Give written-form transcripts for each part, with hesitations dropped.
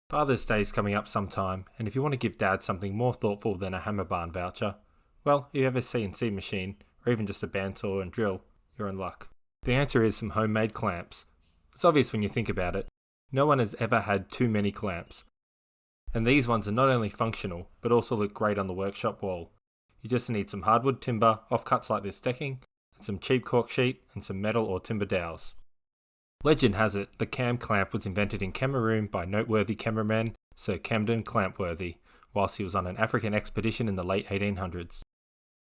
Father's Day is coming up sometime, and if you want to give Dad something more thoughtful than a hammer barn voucher, well, if you have a CNC machine, or even just a bandsaw and drill, you're in luck. The answer is some homemade clamps. It's obvious when you think about it. No one has ever had too many clamps. And these ones are not only functional, but also look great on the workshop wall. You just need some hardwood timber, offcuts like this decking, and some cheap cork sheet, and some metal or timber dowels. Legend has it the cam clamp was invented in Cameroon by noteworthy cameraman Sir Camden Clampworthy, whilst he was on an African expedition in the late 1800s.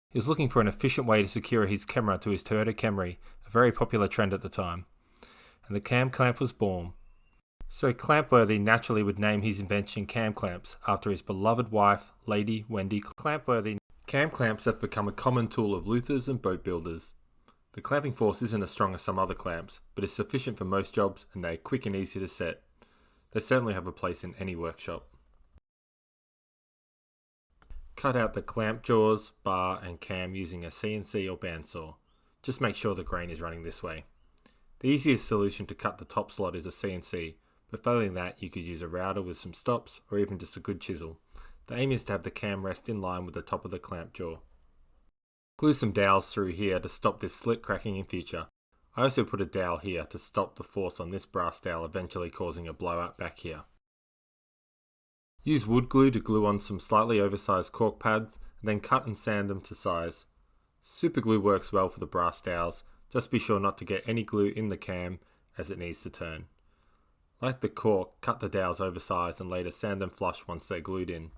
He was looking for an efficient way to secure his camera to his Toyota Camry, a very popular trend at the time, and the cam clamp was born. So Clampworthy naturally would name his invention cam clamps after his beloved wife, Lady Wendy Clampworthy. Cam clamps have become a common tool of loothers and boat builders. The clamping force isn't as strong as some other clamps, but is sufficient for most jobs and they are quick and easy to set. They certainly have a place in any workshop. Cut out the clamp jaws, bar and cam using a CNC or bandsaw. Just make sure the grain is running this way. The easiest solution to cut the top slot is a CNC, but failing that you could use a router with some stops or even just a good chisel. The aim is to have the cam rest in line with the top of the clamp jaw. Glue some dowels through here to stop this slit cracking in future. I also put a dowel here to stop the force on this brass dowel eventually causing a blowout back here. Use wood glue to glue on some slightly oversized cork pads and then cut and sand them to size. Super glue works well for the brass dowels, just be sure not to get any glue in the cam as it needs to turn. Like the cork, cut the dowels oversized and later sand them flush once they're glued in.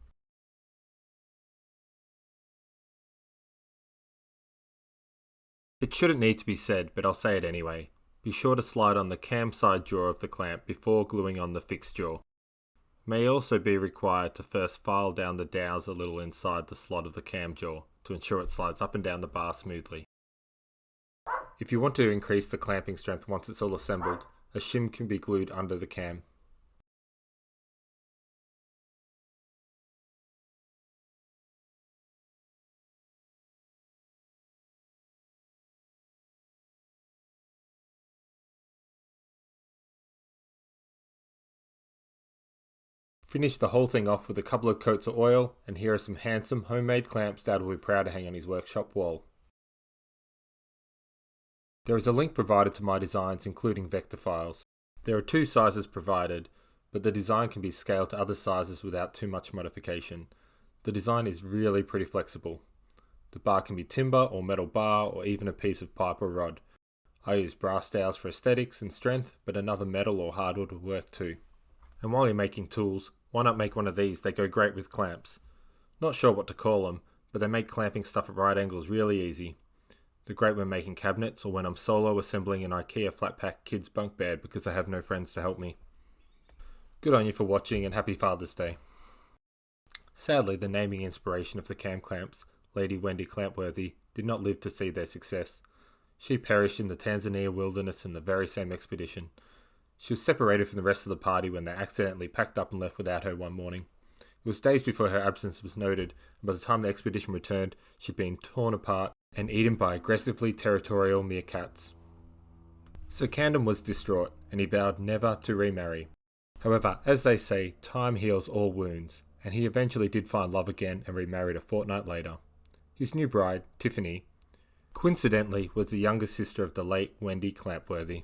It shouldn't need to be said, but I'll say it anyway. Be sure to slide on the cam side jaw of the clamp before gluing on the fixed jaw. It may also be required to first file down the dowels a little inside the slot of the cam jaw to ensure it slides up and down the bar smoothly. If you want to increase the clamping strength once it's all assembled, a shim can be glued under the cam. Finish the whole thing off with a couple of coats of oil, and here are some handsome homemade clamps Dad will be proud to hang on his workshop wall. There is a link provided to my designs including vector files. There are two sizes provided, but the design can be scaled to other sizes without too much modification. The design is really pretty flexible. The bar can be timber or metal bar or even a piece of pipe or rod. I use brass dowels for aesthetics and strength, but another metal or hardwood will work too. And while you're making tools, why not make one of these? They go great with clamps. Not sure what to call them, but they make clamping stuff at right angles really easy. They're great when making cabinets or when I'm solo assembling an IKEA flat pack kids bunk bed because I have no friends to help me. Good on you for watching and happy Father's Day. Sadly, the naming inspiration of the cam clamps, Lady Wendy Clampworthy, did not live to see their success. She perished in the Tanzania wilderness in the very same expedition. She was separated from the rest of the party when they accidentally packed up and left without her one morning. It was days before her absence was noted, and by the time the expedition returned, she'd been torn apart and eaten by aggressively territorial meerkats. So Camden was distraught, and he vowed never to remarry. However, as they say, time heals all wounds, and he eventually did find love again and remarried a fortnight later. His new bride, Tiffany, coincidentally was the younger sister of the late Wendy Clampworthy.